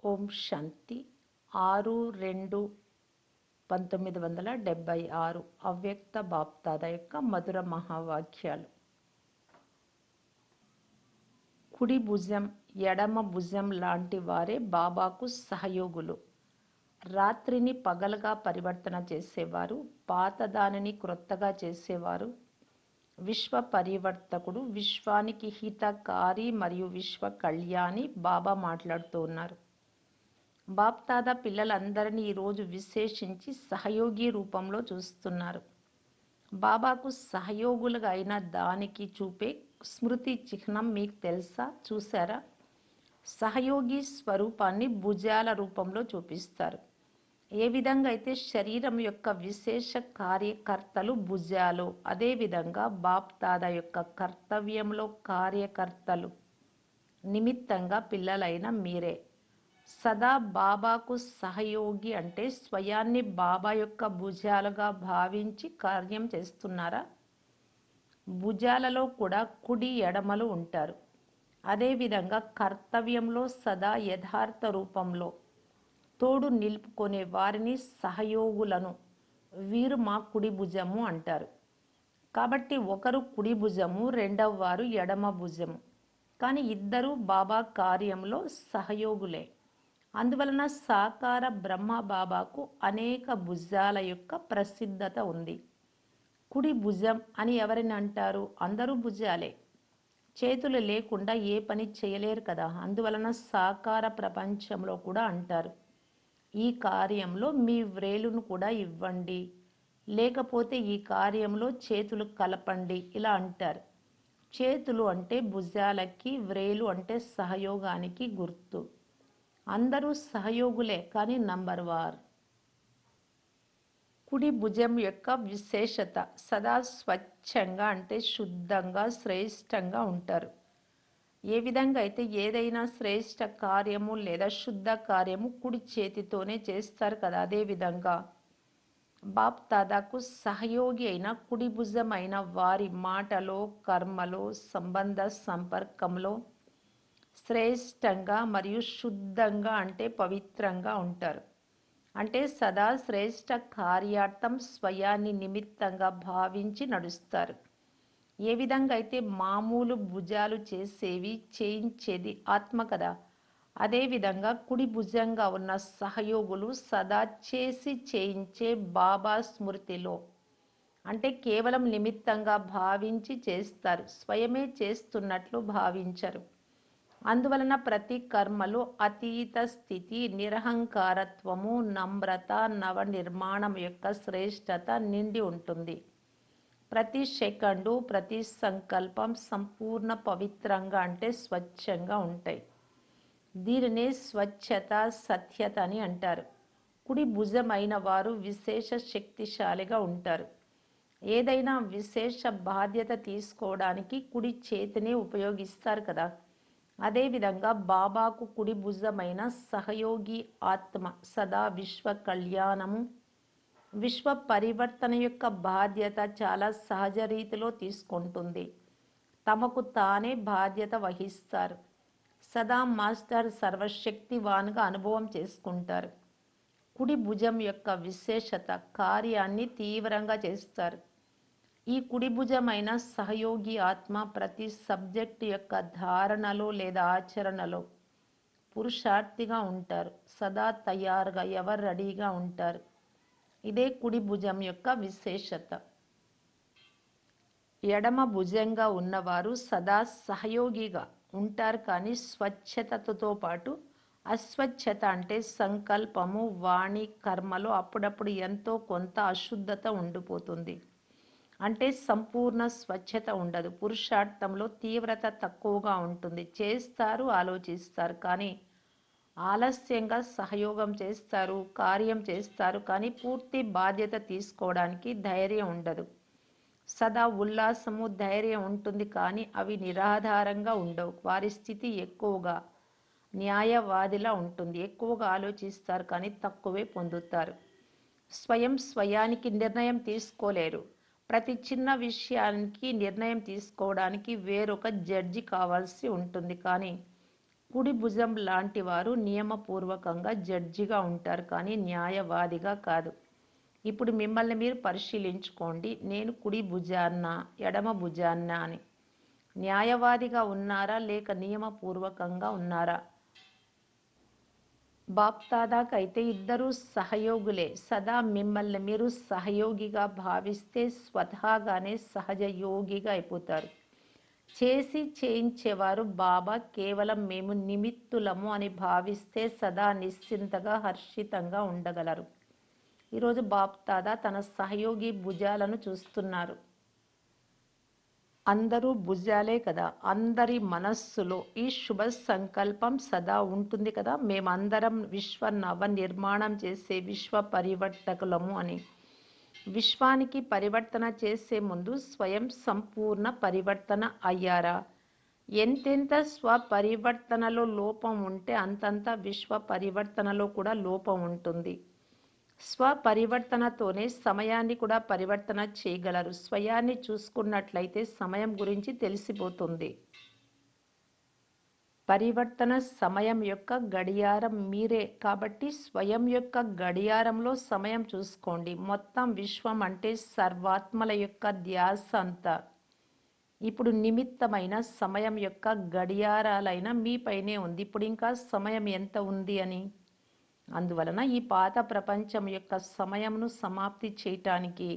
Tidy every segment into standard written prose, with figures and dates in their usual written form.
ఓం శాంతి 6/2/1976 అవ్యక్త బాప్దాద యొక్క మధుర మహావాక్యాలు. కుడి భుజం ఎడమ భుజం లాంటి వారే బాబాకు సహయోగులు. రాత్రిని పగలుగా పరివర్తన చేసేవారు, పాతదానిని క్రొత్తగా చేసేవారు, విశ్వ పరివర్తకుడు, విశ్వానికి హితకారి మరియు విశ్వ కళ్యాణి బాబా మాట్లాడుతూ ఉన్నారు. బాప్దాదా పిల్లలందరినీ ఈరోజు విశేషించి సహయోగి రూపంలో చూస్తున్నారు. బాబాకు సహయోగులుగా అయిన దానికి చూపే స్మృతి చిహ్నం మీకు తెలుసా? చూసారా? సహయోగి స్వరూపాన్ని భుజాల రూపంలో చూపిస్తారు. ఏ విధంగా అయితే శరీరం యొక్క విశేష కార్యకర్తలు భుజాలు, అదేవిధంగా బాప్దాదా యొక్క కర్తవ్యంలో కార్యకర్తలు నిమిత్తంగా పిల్లలైన మీరే. సదా బాబాకు సహయోగి అంటే స్వయాన్ని బాబా యొక్క భుజాలుగా భావించి కార్యం చేస్తున్నారా? భుజాలలో కూడా కుడి ఎడమలు ఉంటారు. అదేవిధంగా కర్తవ్యంలో సదా యథార్థ రూపంలో తోడు నిలుపుకునే వారిని సహయోగులను వీరు మా కుడి భుజము అంటారు. కాబట్టి ఒకరు కుడి భుజము, రెండవ వారు ఎడమ భుజము. కానీ ఇద్దరు బాబా కార్యంలో సహయోగులే. అందువలన సాకార బ్రహ్మ బాబాకు అనేక భుజాల యొక్క ప్రసిద్ధత ఉంది. కుడి భుజం అని ఎవరిని అంటారు? అందరూ భుజాలే. చేతులు లేకుండా ఏ పని చేయలేరు కదా. అందువలన సాకార ప్రపంచంలో కూడా అంటారు, ఈ కార్యంలో మీ వ్రేలును కూడా ఇవ్వండి, లేకపోతే ఈ కార్యంలో చేతులు కలపండి, ఇలా అంటారు. చేతులు అంటే భుజాలకి, వ్రేలు అంటే సహయోగానికి గుర్తు. అందరూ సహయోగులే, కానీ నంబర్ వార్. కుడి భుజం యొక్క విశేషత సదా స్వచ్ఛంగా అంటే శుద్ధంగా శ్రేష్టంగా ఉంటారు. ఏ విధంగా అయితే ఏదైనా శ్రేష్ట కార్యము లేదా శుద్ధ కార్యము కుడి చేతితోనే చేస్తారు కదా. అదేవిధంగా బాప్ దాదాకు సహయోగి అయిన కుడి భుజం అయిన వారి మాటలో, కర్మలో, సంబంధ సంపర్కంలో శ్రేష్టంగా మరియు శుద్ధంగా అంటే పవిత్రంగా ఉంటారు. అంటే సదా శ్రేష్ట కార్యార్థం స్వయాన్ని నిమిత్తంగా భావించి నడుస్తారు. ఏ విధంగా అయితే మామూలు భుజాలు చేసేవి చేయించేది ఆత్మ కదా. అదేవిధంగా కుడి భుజంగా ఉన్న సహయోగులు సదా చేసి చేయించే బాబా స్మృతిలో అంటే కేవలం నిమిత్తంగా భావించి చేస్తారు, స్వయమే చేస్తున్నట్లు భావించరు. అందువలన ప్రతి కర్మలో అతీత స్థితి, నిరహంకారత్వము, నమ్రత, నవనిర్మాణం యొక్క శ్రేష్టత నిండి ఉంటుంది. ప్రతి సెకండు, ప్రతి సంకల్పం సంపూర్ణ పవిత్రంగా అంటే స్వచ్ఛంగా ఉంటాయి. దీనినే స్వచ్ఛత, సత్యత అని అంటారు. కుడి భుజమైన వారు విశేష శక్తిశాలిగా ఉంటారు. ఏదైనా విశేష బాధ్యత తీసుకోవడానికి కుడి చేతిని ఉపయోగిస్తారు కదా. అదేవిధంగా బాబాకు కుడి భుజమైన సహయోగి ఆత్మ సదా విశ్వ కళ్యాణము, విశ్వ పరివర్తన యొక్క బాధ్యత చాలా సహజ రీతిలో తీసుకుంటుంది. తమకు తానే బాధ్యత వహిస్తారు. సదా మాస్టర్ సర్వశక్తివాన్గా అనుభవం చేసుకుంటారు. కుడి భుజం యొక్క విశేషత కార్యాన్ని తీవ్రంగా చేస్తారు. ఈ కుడి భుజమైన సహయోగి ఆత్మ ప్రతి సబ్జెక్టు యొక్క ధారణలో లేదా ఆచరణలో పురుషార్థిగా ఉంటారు. సదా తయారుగా, ఎవరు రెడీగా ఉంటారు. ఇదే కుడి భుజం యొక్క విశేషత. ఎడమ భుజంగా ఉన్నవారు సదా సహయోగిగా ఉంటారు, కానీ స్వచ్ఛతతో పాటు అస్వచ్ఛత అంటే సంకల్పము, వాణి, కర్మలో అప్పుడప్పుడు ఎంతో కొంత అశుద్ధత ఉండిపోతుంది. అంటే సంపూర్ణ స్వచ్ఛత ఉండదు. పురుషార్థంలో తీవ్రత తక్కువగా ఉంటుంది. చేస్తారు, ఆలోచిస్తారు, కానీ ఆలస్యంగా సహయోగం చేస్తారు, కార్యం చేస్తారు, కానీ పూర్తి బాధ్యత తీసుకోవడానికి ధైర్యం ఉండదు. సదా ఉల్లాసము, ధైర్యం ఉంటుంది, కానీ అవి నిరాధారంగా ఉండవు. వారి స్థితి ఎక్కువగా న్యాయవాదిలా ఉంటుంది. ఎక్కువగా ఆలోచిస్తారు, కానీ తక్కువే పొందుతారు. స్వయానికి నిర్ణయం తీసుకోలేరు. ప్రతి చిన్న విషయానికి నిర్ణయం తీసుకోవడానికి వేరొక జడ్జి కావాల్సి ఉంటుంది. కానీ కుడి భుజం లాంటి వారు నియమపూర్వకంగా జడ్జిగా ఉంటారు, కానీ న్యాయవాదిగా కాదు. ఇప్పుడు మిమ్మల్ని మీరు పరిశీలించుకోండి. నేను కుడి భుజాన్నా, ఎడమ భుజాన్నా అని. న్యాయవాదిగా ఉన్నారా లేక నియమపూర్వకంగా ఉన్నారా? బాప్దాదాకైతే ఇద్దరూ సహయోగులే. సదా మిమ్మల్ని మీరు సహయోగిగా భావిస్తే స్వతహాగానే సహజ యోగిగా అయిపోతారు. చేసి చేయించేవారు బాబా, కేవలం మేము నిమిత్తులము అని భావిస్తే సదా నిశ్చింతగా హర్షితంగా ఉండగలరు. ఈరోజు బాప్దాదా తన సహయోగి భుజాలను చూస్తున్నారు. అందరూ భుజాలే కదా. అందరి మనస్సులో ఈ శుభ సంకల్పం సదా ఉంటుంది కదా, మేమందరం విశ్వ నవ నిర్మాణం చేసే విశ్వ పరివర్తకులము అని. విశ్వానికి పరివర్తన చేసే ముందు స్వయం సంపూర్ణ పరివర్తన అయ్యారా? ఎంతెంత స్వపరివర్తనలో లోపం ఉంటే అంతంత విశ్వ పరివర్తనలో కూడా లోపం ఉంటుంది. స్వపరివర్తనతోనే సమయాన్ని కూడా పరివర్తన చేయగలరు. స్వయాన్ని చూసుకున్నట్లయితే సమయం గురించి తెలిసిపోతుంది. పరివర్తన సమయం యొక్క గడియారం మీరే కాబట్టి స్వయం యొక్క గడియారంలో సమయం చూసుకోండి. మొత్తం విశ్వం అంటే సర్వాత్మల యొక్క ధ్యాస అంతా ఇప్పుడు నిమిత్తమైన సమయం యొక్క గడియారాలైన మీపైనే ఉంది. ఇప్పుడు ఇంకా సమయం ఎంత ఉంది అని. అందువలన ఈ పాత ప్రపంచం యొక్క సమయంను సమాప్తి చేయటానికి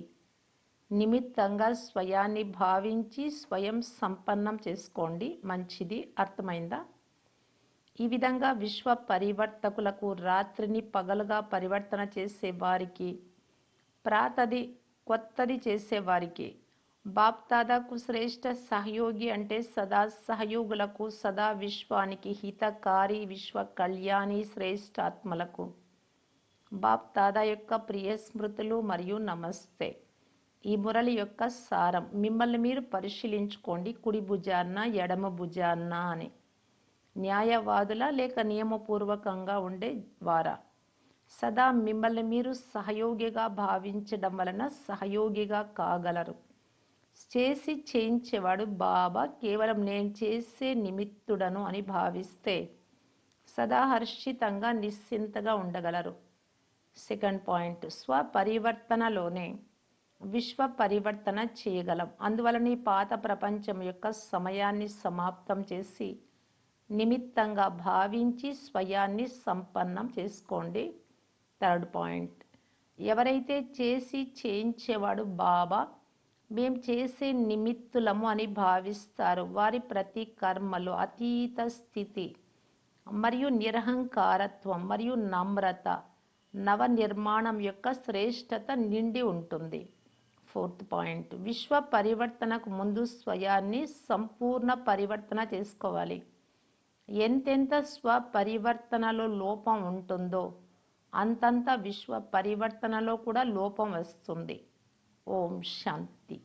నిమిత్తంగా స్వయాన్ని భావించి స్వయం సంపన్నం చేసుకోండి. మంచిది, అర్థమైందా? ఈ విధంగా విశ్వ పరివర్తకులకు, రాత్రిని పగలుగా పరివర్తన చేసే వారికి, ప్రాతది కొత్తది చేసేవారికి, బాప్దాదాకు శ్రేష్ఠ సహయోగి అంటే సదా సహయోగులకు, సదా విశ్వానికి హితకారి, విశ్వ కళ్యాణి శ్రేష్ఠాత్మలకు బాప్దాదా యొక్క ప్రియ స్మృతులు మరియు నమస్తే. ఈ మురళి యొక్క సారం మిమ్మల్ని మీరు పరిశీలించుకోండి. కుడి భుజాన్న, ఎడమ భుజాన్న అని. న్యాయవాదుల లేక నియమపూర్వకంగా ఉండే వారా? సదా మిమ్మల్ని మీరు సహయోగిగా భావించడం వలన సహయోగిగా కాగలరు. చేసి చేయించేవాడు బాబా, కేవలం నేను చేసే నిమిత్తుడను అని భావిస్తే సదా హర్షితంగా నిశ్చింతగా ఉండగలరు. సెకండ్ పాయింట్, స్వపరివర్తనలోనే విశ్వ పరివర్తన చేయగలం. అందువలన ఈ పాత ప్రపంచం యొక్క సమయాన్ని సమాప్తం చేసి నిమిత్తంగా భావించి స్వయాన్ని సంపన్నం చేసుకోండి. థర్డ్ పాయింట్, ఎవరైతే చేసి చేయించేవాడు బాబా, మేం చేసే నిమిత్తులము అని భావిస్తారు, వారి ప్రతి కర్మలో అతీత స్థితి మరియు నిరహంకారత్వం మరియు నమ్రత, నవ నిర్మాణం యొక్క శ్రేష్టత నిండి ఉంటుంది. ఫోర్త్ పాయింట్, విశ్వ పరివర్తనకు ముందు స్వయాన్ని సంపూర్ణ పరివర్తన చేసుకోవాలి. ఎంతెంత స్వపరివర్తనలో లోపం ఉంటుందో అంతంత విశ్వ పరివర్తనలో కూడా లోపం వస్తుంది. ఓం శాంతి.